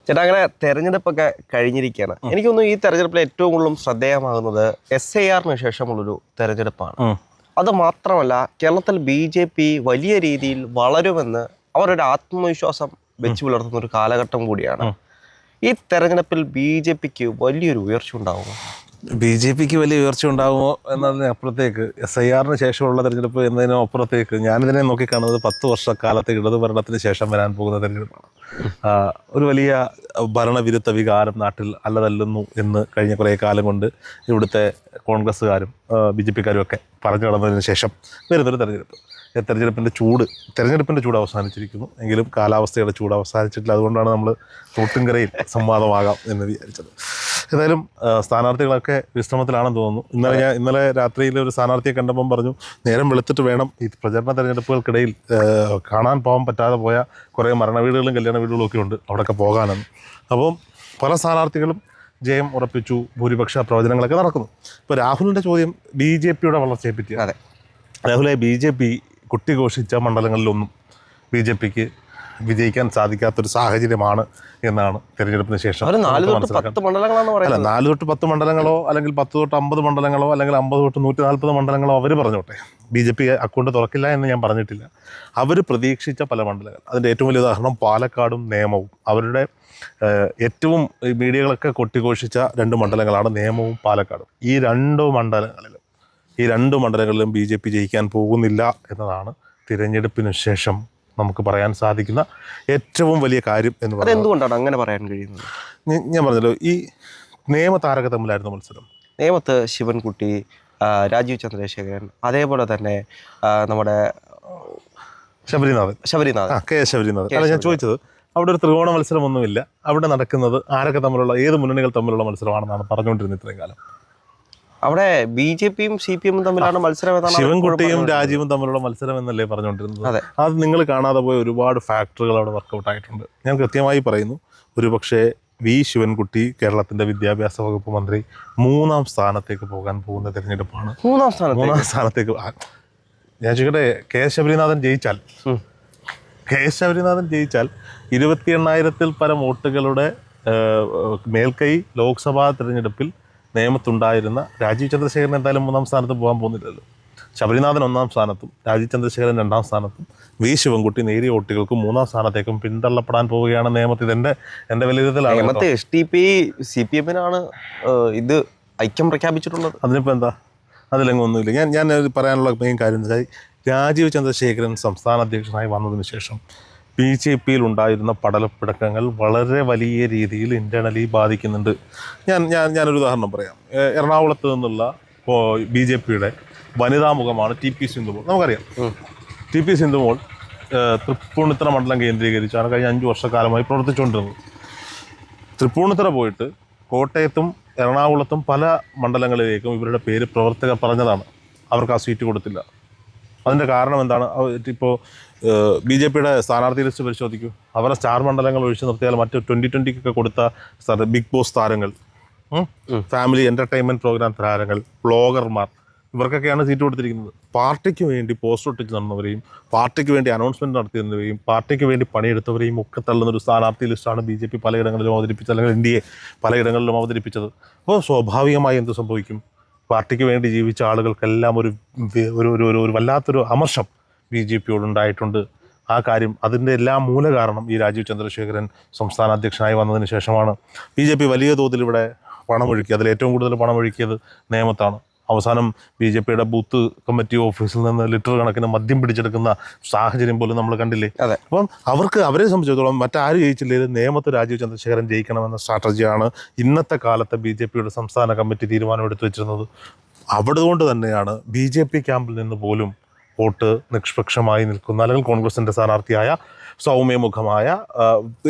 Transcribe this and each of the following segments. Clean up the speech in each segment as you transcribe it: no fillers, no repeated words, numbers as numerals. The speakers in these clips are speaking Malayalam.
ചേട്ടാ, അങ്ങനെ തെരഞ്ഞെടുപ്പൊക്കെ കഴിഞ്ഞിരിക്കുകയാണ്. എനിക്കൊന്നും ഈ തെരഞ്ഞെടുപ്പിൽ ഏറ്റവും കൂടുതലും ശ്രദ്ധേയമാകുന്നത് SIR ശേഷമുള്ളൊരു തെരഞ്ഞെടുപ്പാണ്. അത് മാത്രമല്ല, കേരളത്തിൽ BJP വലിയ രീതിയിൽ വളരുമെന്ന് അവരൊരു ആത്മവിശ്വാസം വെച്ച് പുലർത്തുന്ന ഒരു കാലഘട്ടം കൂടിയാണ്. ഈ തെരഞ്ഞെടുപ്പിൽ BJPക്ക് വലിയൊരു ഉയർച്ച ഉണ്ടാകുമോ? BJPക്ക് വലിയ ഉയർച്ച ഉണ്ടാകുമോ എന്നതിന് അപ്പുറത്തേക്ക് SIR ശേഷമുള്ള തെരഞ്ഞെടുപ്പ് എന്നതിനും അപ്പുറത്തേക്ക് ഞാനിതിനെ നോക്കിക്കാണുന്നത് 10 വർഷക്കാലത്തെ ഇടതു ഭരണത്തിന് ശേഷം വരാൻ പോകുന്ന തെരഞ്ഞെടുപ്പാണ്. ഒരു വലിയ ഭരണവിരുദ്ധ വികാരം നാട്ടിൽ അല്ലതല്ലുന്നു എന്ന് കഴിഞ്ഞ കുറേ കാലം കൊണ്ട് ഇവിടുത്തെ കോൺഗ്രസ്സുകാരും BJPക്കാരും ഒക്കെ പറഞ്ഞു നടന്നതിന് ശേഷം വരുന്നൊരു തെരഞ്ഞെടുപ്പ്. തെരഞ്ഞെടുപ്പിൻ്റെ ചൂട് അവസാനിച്ചിരിക്കുന്നു. എങ്കിലും കാലാവസ്ഥയുടെ ചൂട് അവസാനിച്ചിട്ടില്ല. അതുകൊണ്ടാണ് നമ്മൾ തോട്ടുംകരയിൽ സംവാദമാകാം എന്ന് വിചാരിച്ചത്. ഏതായാലും സ്ഥാനാർത്ഥികളൊക്കെ വിശ്രമത്തിലാണെന്ന് തോന്നുന്നു. ഇന്നലെ രാത്രിയിൽ ഒരു സ്ഥാനാർത്ഥിയെ കണ്ടപ്പം പറഞ്ഞു, നേരം വെളുത്തിട്ട് വേണം ഈ പ്രചരണ തെരഞ്ഞെടുപ്പുകൾക്കിടയിൽ കാണാൻ പോകാൻ പറ്റാതെ പോയ കുറേ മരണവീടുകളും കല്യാണ വീടുകളും ഒക്കെ ഉണ്ട്, അവിടെയൊക്കെ പോകാനെന്ന്. അപ്പം പല സ്ഥാനാർത്ഥികളും ജയം ഉറപ്പിച്ചു, ഭൂരിപക്ഷ പ്രവചനങ്ങളൊക്കെ നടക്കുന്നു. ഇപ്പോൾ രാഹുലിൻ്റെ ചോദ്യം BJPയുടെ വളർച്ചയെ പറ്റിയാണ്. രാഹുലെ, BJP കുട്ടിഘോഷിച്ച മണ്ഡലങ്ങളിലൊന്നും BJPക്ക് വിജയിക്കാൻ സാധിക്കാത്തൊരു സാഹചര്യമാണ് എന്നാണ് തെരഞ്ഞെടുപ്പിന് ശേഷം. 4 തൊട്ട് 10 മണ്ഡലങ്ങളോ അല്ലെങ്കിൽ 10 തൊട്ട് 50 മണ്ഡലങ്ങളോ അല്ലെങ്കിൽ 50 തൊട്ട് 140 മണ്ഡലങ്ങളോ അവർ പറഞ്ഞോട്ടെ. BJP അക്കൗണ്ട് തുറക്കില്ല എന്ന് ഞാൻ പറഞ്ഞിട്ടില്ല. അവർ പ്രതീക്ഷിച്ച പല മണ്ഡലങ്ങൾ, അതിൻ്റെ ഏറ്റവും വലിയ ഉദാഹരണം പാലക്കാടും നേമവും. അവരുടെ ഏറ്റവും മീഡിയകളൊക്കെ കൊട്ടിഘോഷിച്ച 2 മണ്ഡലങ്ങളാണ് നേമവും പാലക്കാടും. ഈ രണ്ട് മണ്ഡലങ്ങളിലും BJP ജയിക്കാൻ പോകുന്നില്ല എന്നതാണ് തിരഞ്ഞെടുപ്പിന് ശേഷം നമുക്ക് പറയാൻ സാധിക്കുന്ന ഏറ്റവും വലിയ കാര്യം എന്ന് പറയുന്നത്. എന്തുകൊണ്ടാണ് അങ്ങനെ പറയാൻ കഴിയുന്നത്? ഞാൻ പറഞ്ഞല്ലോ, ഈ നിയമതാരക തമ്മിലായിരുന്നു മത്സരം. നേമത്ത് ശിവൻകുട്ടി, രാജീവ് ചന്ദ്രശേഖരൻ, അതേപോലെ തന്നെ നമ്മുടെ ശബരിനാഥൻ. KS ശബരിനാഥൻ. അല്ല, ഞാൻ ചോദിച്ചത്, അവിടെ ഒരു ത്രികോണ മത്സരമൊന്നുമില്ല. അവിടെ നടക്കുന്നത് ആരൊക്കെ തമ്മിലുള്ള, ഏത് മുന്നണികൾ തമ്മിലുള്ള മത്സരമാണെന്നാണ് പറഞ്ഞുകൊണ്ടിരുന്നത് ഇത്രയും കാലം. അവിടെ BJPയും CPM തമ്മിലാണ് മത്സരം. ശിവൻകുട്ടിയും രാജീവും തമ്മിലുള്ള മത്സരം എന്നല്ലേ പറഞ്ഞുകൊണ്ടിരുന്നത്? അത് നിങ്ങൾ കാണാതെ പോയ ഒരുപാട് ഫാക്ടറുകൾ അവിടെ വർക്കൗട്ട് ആയിട്ടുണ്ട്. ഞാൻ കൃത്യമായി പറയുന്നു, ഒരുപക്ഷെ ശിവൻകുട്ടി കേരളത്തിന്റെ വിദ്യാഭ്യാസ വകുപ്പ് മന്ത്രി 3ാം സ്ഥാനത്തേക്ക് പോകാൻ പോകുന്ന തെരഞ്ഞെടുപ്പാണ്. 3ാം സ്ഥാനത്തേക്ക് ഞാൻ ചോദിക്കട്ടെ, KS ശബരിനാഥൻ ജയിച്ചാൽ 28,000-ൽ പരം വോട്ടുകളുടെ മേൽക്കൈ ലോക്സഭാ തെരഞ്ഞെടുപ്പിൽ നിയമത്തുണ്ടായിരുന്ന രാജീവ് ചന്ദ്രശേഖരൻ എന്തായാലും 3ാം സ്ഥാനത്ത് പോകാൻ പോകുന്നില്ലല്ലോ. ശബരിനാഥൻ 1ാം സ്ഥാനത്തും രാജീവ് ചന്ദ്രശേഖരൻ 2ാം സ്ഥാനത്തും ശിവൻകുട്ടി നേരിയ വോട്ടുകൾക്ക് 3ാം സ്ഥാനത്തേക്കും പിന്തള്ളപ്പെടാൻ പോവുകയാണ് നിയമത്തിൽ. എൻ്റെ വിലയിരുത്തലാണ്. SDP CPM-നാണ് ഇത് ഐക്യം പ്രഖ്യാപിച്ചിട്ടുള്ളത്. അതിനിപ്പോൾ എന്താ, അതിലെങ്ങും ഒന്നുമില്ല. ഞാൻ പറയാനുള്ള മെയിൻ കാര്യം എന്ന് വെച്ചാൽ, രാജീവ് ചന്ദ്രശേഖരൻ സംസ്ഥാന അധ്യക്ഷനായി വന്നതിന് ശേഷം BJPയിൽ ഉണ്ടായിരുന്ന പടലപ്പിടക്കങ്ങൾ വളരെ വലിയ രീതിയിൽ ഇൻറ്റേർണലി ബാധിക്കുന്നുണ്ട്. ഞാനൊരു ഉദാഹരണം പറയാം. എറണാകുളത്ത് നിന്നുള്ള BJPയുടെ വനിതാ മുഖമാണ് TP സിന്ധുമോൾ. നമുക്കറിയാം, TP സിന്ധുമോൾ തൃപ്പൂണിത്തറ മണ്ഡലം കേന്ദ്രീകരിച്ചാണ് കഴിഞ്ഞ 5 വർഷക്കാലമായി പ്രവർത്തിച്ചുകൊണ്ടിരുന്നത്. തൃപ്പൂണിത്തറ പോയിട്ട് കോട്ടയത്തും എറണാകുളത്തും പല മണ്ഡലങ്ങളിലേക്കും ഇവരുടെ പേര് പ്രവർത്തകർ പറഞ്ഞതാണ്. അവർക്ക് ആ സീറ്റ് കൊടുത്തില്ല. അതിൻ്റെ കാരണം എന്താണ്? ഇപ്പോൾ BJPയുടെ സ്ഥാനാർത്ഥി ലിസ്റ്റ് പരിശോധിക്കൂ. അവരുടെ സ്റ്റാർ മണ്ഡലങ്ങൾ ഒഴിച്ചു നിർത്തിയാൽ മറ്റ് 2020 കൊടുത്ത ബിഗ് ബോസ് താരങ്ങൾ, ഫാമിലി എൻ്റർടൈൻമെൻറ്റ് പ്രോഗ്രാം താരങ്ങൾ, ബ്ലോഗർമാർ, ഇവർക്കൊക്കെയാണ് സീറ്റ് കൊടുത്തിരിക്കുന്നത്. പാർട്ടിക്ക് വേണ്ടി പോസ്റ്റർ ഒട്ടിച്ച് നടന്നവരെയും പാർട്ടിക്ക് വേണ്ടി അനൗൺസ്മെൻറ്റ് നടത്തിയവരെയും പാർട്ടിക്ക് വേണ്ടി പണിയെടുത്തവരെയും ഒക്കെ തള്ളുന്നൊരു സ്ഥാനാർത്ഥി ലിസ്റ്റാണ് BJP പലയിടങ്ങളിലും അവതരിപ്പിച്ചത്, അല്ലെങ്കിൽ NDA പലയിടങ്ങളിലും അവതരിപ്പിച്ചത്. അപ്പോൾ സ്വാഭാവികമായി എന്ത് സംഭവിക്കും? പാർട്ടിക്ക് വേണ്ടി ജീവിച്ച ആളുകൾക്കെല്ലാം ഒരു വല്ലാത്തൊരു അമർഷം BJPയോടുണ്ടായിട്ടുണ്ട്. ആ കാര്യം, അതിൻ്റെ എല്ലാം മൂല കാരണം ഈ രാജീവ് ചന്ദ്രശേഖരൻ സംസ്ഥാന അധ്യക്ഷനായി വന്നതിന് ശേഷമാണ്. BJP വലിയ തോതിൽ ഇവിടെ പണമൊഴുക്കി. അതിലേറ്റവും കൂടുതൽ പണമൊഴുക്കിയത് നേമത്താണ്. അവസാനം BJPയുടെ ബൂത്ത് കമ്മിറ്റി ഓഫീസിൽ നിന്ന് ലിറ്റർ കണക്കിന് മദ്യം പിടിച്ചെടുക്കുന്ന സാഹചര്യം പോലും നമ്മൾ കണ്ടില്ലേ? അപ്പം അവരെ സംബന്ധിച്ചിടത്തോളം മറ്റാര് ജയിച്ചില്ലെങ്കിലും നേമത്ത് രാജീവ് ചന്ദ്രശേഖരൻ ജയിക്കണമെന്ന സ്ട്രാറ്റജിയാണ് ഇന്നത്തെ കാലത്തെ BJPയുടെ സംസ്ഥാന കമ്മിറ്റി തീരുമാനമെടുത്തു വെച്ചിരുന്നത്. അതുകൊണ്ട് തന്നെയാണ് BJP ക്യാമ്പിൽ നിന്ന് പോലും വോട്ട് നിഷ്പക്ഷമായി നിൽക്കുന്ന, അല്ലെങ്കിൽ കോൺഗ്രസിൻ്റെ സ്ഥാനാർത്ഥിയായ സൗമ്യമുഖമായ,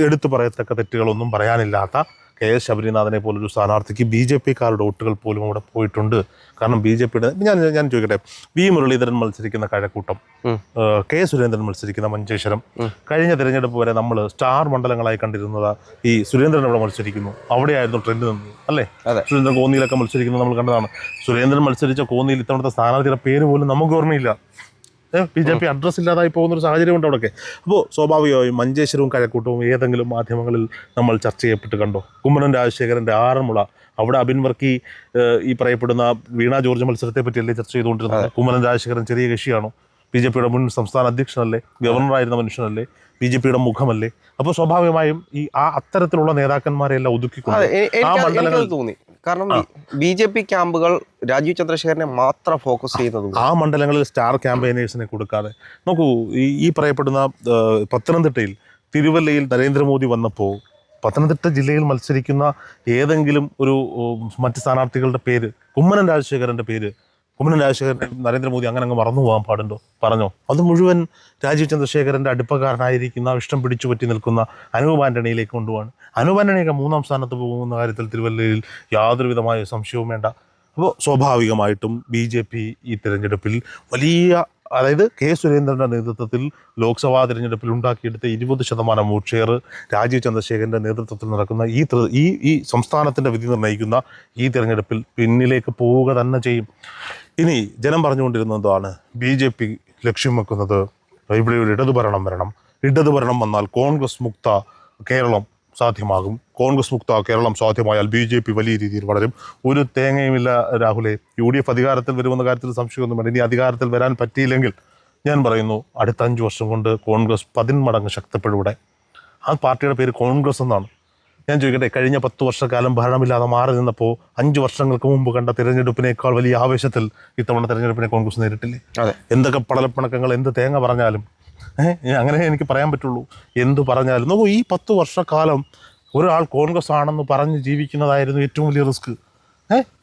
എടുത്തു പറയത്തക്ക തെറ്റുകളൊന്നും പറയാനില്ലാത്ത KS ശബരിനാഥനെ പോലൊരു സ്ഥാനാർത്ഥിക്ക് BJPക്കാരുടെ വോട്ടുകൾ പോലും അവിടെ പോയിട്ടുണ്ട്. കാരണം BJPയുടെ ഞാൻ ചോദിക്കട്ടെ, മുരളീധരൻ മത്സരിക്കുന്ന കഴക്കൂട്ടം, K സുരേന്ദ്രൻ മത്സരിക്കുന്ന മഞ്ചേശ്വരം, കഴിഞ്ഞ തിരഞ്ഞെടുപ്പ് വരെ നമ്മൾ സ്റ്റാർ മണ്ഡലങ്ങളായി കണ്ടിരുന്നത് ഈ സുരേന്ദ്രൻ അവിടെ മത്സരിക്കുന്നു, അവിടെയായിരുന്നു ട്രെൻഡ് നിന്നത്, അല്ലേ? സുരേന്ദ്രൻ കോന്നിയിലൊക്കെ മത്സരിക്കുന്നത് നമ്മൾ കണ്ടതാണ്. സുരേന്ദ്രൻ മത്സരിച്ച കോന്നിയിൽ ഇത്തവണത്തെ സ്ഥാനാർത്ഥിയുടെ പേര് പോലും നമുക്ക് ഓർമ്മയില്ല. BJP അഡ്രസ്സ് ഇല്ലാതായി പോകുന്നൊരു സാഹചര്യമുണ്ട് അവിടെയൊക്കെ. അപ്പോൾ സ്വാഭാവികമായും മഞ്ചേശ്വരവും കഴക്കൂട്ടവും ഏതെങ്കിലും മാധ്യമങ്ങളിൽ നമ്മൾ ചർച്ച ചെയ്യപ്പെട്ട് കണ്ടോ? കുമ്മനം രാജശേഖരൻ്റെ ആറന്മുള, അവിടെ അബിൻ വർക്കി ഈ പറയപ്പെടുന്ന വീണ ജോർജ് മത്സരത്തെ പറ്റിയല്ലേ ചർച്ച ചെയ്തുകൊണ്ടിരുന്നത്? കുമ്മനം രാജശേഖരൻ ചെറിയ കക്ഷിയാണോ? BJPയുടെ മുൻ സംസ്ഥാന അധ്യക്ഷനല്ലേ? ഗവർണറായിരുന്ന മനുഷ്യനല്ലേ? BJPയുടെ മുഖമല്ലേ? അപ്പോൾ സ്വാഭാവികമായും ഈ അത്തരത്തിലുള്ള നേതാക്കന്മാരെല്ലാം ഒതുക്കിക്കൊണ്ട് ആ മണ്ഡലങ്ങൾ തോന്നി. കാരണം BJP ക്യാമ്പുകൾ രാജീവ് ചന്ദ്രശേഖരനെ മാത്രം ഫോക്കസ് ചെയ്യുന്നത്, ആ മണ്ഡലങ്ങളിൽ സ്റ്റാർ ക്യാമ്പയിനേഴ്സിനെ കൊടുക്കാതെ നോക്കൂ. ഈ പറയപ്പെടുന്ന പത്തനംതിട്ടയിൽ തിരുവല്ലയിൽ നരേന്ദ്രമോദി വന്നപ്പോൾ പത്തനംതിട്ട ജില്ലയിൽ മത്സരിക്കുന്ന ഏതെങ്കിലും ഒരു മറ്റ് സ്ഥാനാർത്ഥികളുടെ പേര്, കുമ്മനം രാജശേഖരൻ്റെ പേര്, കുമ്മനം രാജശേഖരനെ നരേന്ദ്രമോദി അങ്ങനെ അങ്ങ് മറന്നു പോകാൻ പാടുണ്ടോ? പറഞ്ഞോ? അത് മുഴുവൻ രാജീവ് ചന്ദ്രശേഖരൻ്റെ അടുപ്പക്കാരനായിരിക്കുന്ന ഇഷ്ടം പിടിച്ചു പറ്റി നിൽക്കുന്ന അനൂപ് ആൻ്റണിയിലേക്ക് കൊണ്ടുപോവാണ്. അനൂപ് ആൻ്റണിയൊക്കെ 3ാം സ്ഥാനത്ത് പോകുന്ന കാര്യത്തിൽ തിരുവല്ലയിൽ യാതൊരുവിധമായ സംശയവും വേണ്ട. അപ്പോൾ സ്വാഭാവികമായിട്ടും BJP ഈ തിരഞ്ഞെടുപ്പിൽ വലിയ, അതായത് കെ സുരേന്ദ്രൻ്റെ നേതൃത്വത്തിൽ ലോക്സഭാ തിരഞ്ഞെടുപ്പിൽ ഉണ്ടാക്കിയെടുത്ത 20% വോട്ട് ഷെയർ രാജീവ് ചന്ദ്രശേഖരൻ്റെ നേതൃത്വത്തിൽ നടക്കുന്ന ഈ സംസ്ഥാനത്തിൻ്റെ വിധി നിർണ്ണയിക്കുന്ന ഈ തിരഞ്ഞെടുപ്പിൽ പിന്നിലേക്ക് പോവുക തന്നെ ചെയ്യും. ഇനി ജനം പറഞ്ഞുകൊണ്ടിരുന്നതാണ് BJP ലക്ഷ്യം വെക്കുന്നത് ഇവിടെ ഒരു ഇടതുഭരണം വരണം, ഇടതുഭരണം വന്നാൽ കോൺഗ്രസ് മുക്ത കേരളം സാധ്യമാകും, കോൺഗ്രസ് മുക്ത കേരളം സാധ്യമായാൽ BJP വലിയ രീതിയിൽ വളരും. ഒരു തേങ്ങയുമില്ല രാഹുലെ. UDF അധികാരത്തിൽ വരുമെന്ന കാര്യത്തിൽ സംശയമൊന്നും വേണ്ട. ഇനി അധികാരത്തിൽ വരാൻ പറ്റിയില്ലെങ്കിൽ ഞാൻ പറയുന്നു അടുത്ത 5 വർഷം കൊണ്ട് കോൺഗ്രസ് 10 മടങ്ങ് ശക്തിപ്പെടൂടെ. ആ പാർട്ടിയുടെ പേര് കോൺഗ്രസ് എന്നാണ്. ഞാൻ ചോദിക്കട്ടെ, കഴിഞ്ഞ 10 വർഷക്കാലം ഭരണമില്ലാതെ മാറി നിന്നപ്പോൾ 5 വർഷങ്ങൾക്ക് മുമ്പ് കണ്ട തിരഞ്ഞെടുപ്പിനേക്കാൾ വലിയ ആവേശത്തിൽ ഇത്തവണ തിരഞ്ഞെടുപ്പിനെ കോൺഗ്രസ് നേരിട്ടില്ലേ? എന്തൊക്കെ പടലപ്പിണക്കങ്ങൾ, എന്ത് തേങ്ങ പറഞ്ഞാലും അങ്ങനെ എനിക്ക് പറയാൻ പറ്റുള്ളൂ. എന്തു പറഞ്ഞാലും നോക്കൂ, ഈ 10 വർഷക്കാലം ഒരാൾ കോൺഗ്രസ് ആണെന്ന് പറഞ്ഞ് ജീവിക്കുന്നതായിരുന്നു ഏറ്റവും വലിയ റിസ്ക്.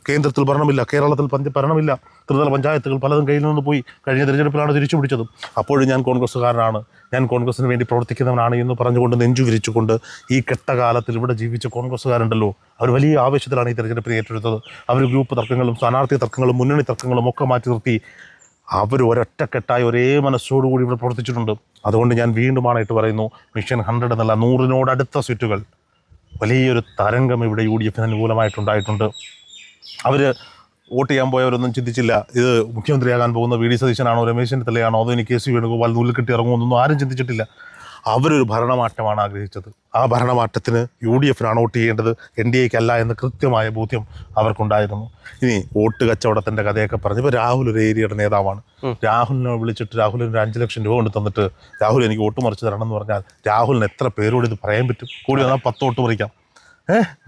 കേന്ദ്രത്തിൽ ഭരണമില്ല, കേരളത്തിൽ ഭരണമില്ല, ത്രിതല പഞ്ചായത്തുകൾ പലതും കയ്യിൽ നിന്ന് പോയി. കഴിഞ്ഞ തിരഞ്ഞെടുപ്പിലാണ് തിരിച്ചു പിടിച്ചതും. അപ്പോഴും ഞാൻ കോൺഗ്രസ്സുകാരനാണ്, ഞാൻ കോൺഗ്രസിന് വേണ്ടി പ്രവർത്തിക്കുന്നവനാണ് എന്ന് പറഞ്ഞുകൊണ്ട് നെഞ്ചു വിരിച്ചുകൊണ്ട് ഈ കെട്ടകാലത്തിൽ ഇവിടെ ജീവിച്ച കോൺഗ്രസ്സുകാരുണ്ടല്ലോ, അവർ വലിയ ആവേശത്തിലാണ് ഈ തിരഞ്ഞെടുപ്പിനെ ഏറ്റെടുത്തത്. അവർ ഗ്രൂപ്പ് തർക്കങ്ങളും സ്ഥാനാർത്ഥി തർക്കങ്ങളും മുന്നണി തർക്കങ്ങളും ഒക്കെ മാറ്റി നിർത്തി അവർ ഒരൊറ്റക്കെട്ടായി ഒരേ മനസ്സോടുകൂടി ഇവിടെ പ്രവർത്തിച്ചിട്ടുണ്ട്. അതുകൊണ്ട് ഞാൻ വീണ്ടുമായിട്ട് പറയുന്നു, മിഷൻ 100 എന്നല്ല 100-നോടടുത്ത സീറ്റുകൾ, വലിയൊരു തരംഗം ഇവിടെ UDF അനുകൂലമായിട്ടുണ്ടായിട്ടുണ്ട്. അവർ വോട്ട് ചെയ്യാൻ പോയവരൊന്നും ചിന്തിച്ചില്ല ഇത് മുഖ്യമന്ത്രിയാകാൻ പോകുന്ന VD സതീശനാണോ, രമേശ് ചെന്നിത്തലയാണോ, അതോ ഇനി KC വേണുഗോപാൽ നൂലിൽ കെട്ടി ഇറങ്ങുമെന്നൊന്നും ആരും ചിന്തിച്ചിട്ടില്ല. അവരൊരു ഭരണമാറ്റമാണ് ആഗ്രഹിച്ചത്. ആ ഭരണമാറ്റത്തിന് UDFനാണ് വോട്ട് ചെയ്യേണ്ടത്, NDAക്കല്ല എന്ന കൃത്യമായ ബോധ്യം അവർക്കുണ്ടായിരുന്നു. ഇനി വോട്ട് കച്ചവടത്തിൻ്റെ കഥയൊക്കെ പറഞ്ഞ് ഇപ്പോൾ രാഹുൽ ഒരു ഏരിയയുടെ നേതാവാണ്. രാഹുലിനെ വിളിച്ചിട്ട് രാഹുലിന് 5 ലക്ഷം രൂപ കൊണ്ട് തന്നിട്ട് രാഹുൽ എനിക്ക് വോട്ട് മറിച്ച് തരണം എന്ന് പറഞ്ഞാൽ രാഹുലിന് എത്ര പേരോട് ഇത് പറയാൻ പറ്റും? കൂടി വന്നാൽ 10 വോട്ട് മറിക്കാം.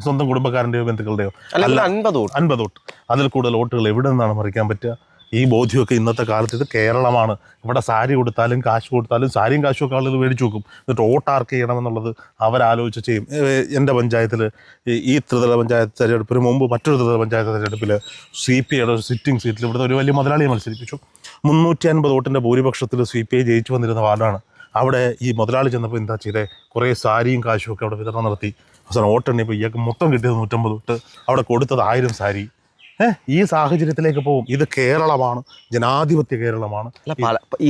സ്വന്തം കുടുംബക്കാരൻ്റെയോ ബന്ധുക്കളുടെയോ അല്ല, 50 വോട്ട്. അതിൽ കൂടുതൽ വോട്ടുകൾ എവിടെ നിന്നാണ് മറിക്കാൻ പറ്റുക? ഈ ബോധ്യമൊക്കെ ഇന്നത്തെ കാലത്ത് ഇത് കേരളമാണ്. ഇവിടെ സാരി കൊടുത്താലും കാശ് കൊടുത്താലും സാരിയും കാശും ഒക്കെ ആളുകൾ മേടിച്ചു വെക്കും. എന്നിട്ട് വോട്ട് ആർക്ക് ചെയ്യണമെന്നുള്ളത് അവരാലോചിച്ച് ചെയ്യും. എൻ്റെ പഞ്ചായത്തിൽ ഈ ത്രിതല പഞ്ചായത്ത് തെരഞ്ഞെടുപ്പിന് മുമ്പ് മറ്റൊരു ത്രിതല പഞ്ചായത്ത് തെരഞ്ഞെടുപ്പിൽ CPIയുടെ സിറ്റിംഗ് സീറ്റിൽ ഇവിടുത്തെ ഒരു വലിയ മുതലാളിയെ മത്സരിപ്പിച്ചു. 350 വോട്ടിൻ്റെ ഭൂരിപക്ഷത്തിൽ CPI ജയിച്ചു വന്നിരുന്ന വാർഡാണ്. അവിടെ ഈ മുതലാളി ചെന്നപ്പോൾ എന്താ ചെയ്തേ, കുറേ സാരിയും കാശും ഒക്കെ അവിടെ വിതരണം നടത്തി. അവസാനം വോട്ടെണ്ണിയപ്പോൾ ഇയാൾക്ക് മൊത്തം കിട്ടിയത് 150 വോട്ട്, അവിടെ കൊടുത്തത് 1000 സാരി. ഈ സാഹചര്യത്തിലേക്ക് പോകും. ഇത് കേരളമാണ്, ജനാധിപത്യ കേരളമാണ്.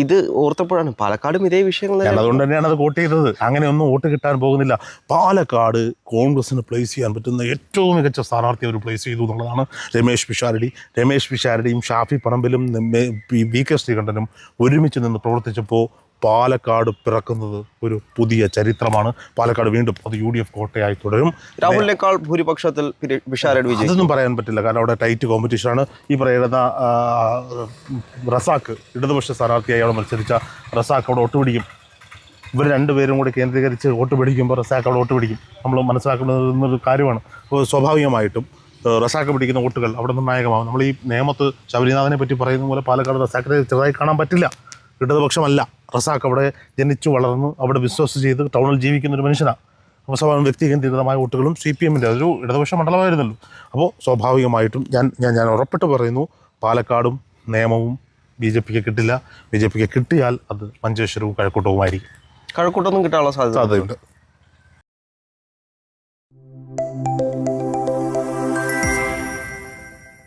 ഇത് ഓർത്തപ്പോഴാണ് പാലക്കാടും ഇതേ വിഷയങ്ങൾ. അതുകൊണ്ട് തന്നെയാണ് അത് വോട്ട് ചെയ്തത്. അങ്ങനെയൊന്നും വോട്ട് കിട്ടാൻ പോകുന്നില്ല. പാലക്കാട് കോൺഗ്രസിന് പ്ലേസ് ചെയ്യാൻ പറ്റുന്ന ഏറ്റവും മികച്ച സ്ഥാനാർത്ഥി അവർ പ്ലേസ് ചെയ്തു എന്നുള്ളതാണ് രമേശ് പിഷാരടിയും ഷാഫി പറമ്പിലും VK ശ്രീകണ്ഠനും ഒരുമിച്ച് നിന്ന് പ്രവർത്തിച്ചപ്പോൾ പാലക്കാട് പിറക്കുന്നത് ഒരു പുതിയ ചരിത്രമാണ്. പാലക്കാട് വീണ്ടും അത് UDF കോട്ടയായി തുടരും. രാഹുലിനേക്കാൾ ഭൂരിപക്ഷത്തിൽ അതൊന്നും പറയാൻ പറ്റില്ല, കാരണം അവിടെ ടൈറ്റ് കോമ്പറ്റീഷനാണ്. ഈ പറയുന്ന റസാഖ്, ഇടതുപക്ഷ സ്ഥാനാർത്ഥിയായി അവിടെ മത്സരിച്ച റസാഖ് അവിടെ വോട്ട് പിടിക്കും. ഇവർ രണ്ടുപേരും കൂടി കേന്ദ്രീകരിച്ച് വോട്ട് പിടിക്കുമ്പോൾ റസാഖ് അവിടെ വോട്ട് പിടിക്കും. നമ്മൾ മനസ്സിലാക്കുന്നൊരു കാര്യമാണ്. അപ്പോൾ സ്വാഭാവികമായിട്ടും റസാഖ് പിടിക്കുന്ന വോട്ടുകൾ അവിടെ നിർണായകമാകും. നമ്മൾ ഈ നേമത്ത് ശബരിനാഥനെ പറ്റി പറയുന്ന പോലെ പാലക്കാട് റസാഖിനെ ചെറുതായി കാണാൻ പറ്റില്ല. ഇടതുപക്ഷമല്ല, റസാഖ് അവിടെ ജനിച്ചു വളർന്ന് അവിടെ ബിസിനസ് ചെയ്ത് ടൗണിൽ ജീവിക്കുന്നൊരു മനുഷ്യനാണ്. അപ്പോൾ വ്യക്തി കേന്ദ്രീകൃതമായ വോട്ടുകളും CPMൻ്റെ അതൊരു ഇടതുപക്ഷ മണ്ഡലമായിരുന്നല്ലോ. അപ്പോൾ സ്വാഭാവികമായിട്ടും ഞാൻ ഉറപ്പിട്ട് പറയുന്നു, പാലക്കാടും നേമവും BJPക്ക് കിട്ടില്ല. BJPക്ക് കിട്ടിയാൽ അത് മഞ്ചേശ്വരവും കഴക്കൂട്ടവുമായിരിക്കും. കഴക്കൂട്ടൊന്നും കിട്ടാനുള്ള സാധ്യതയുണ്ട്.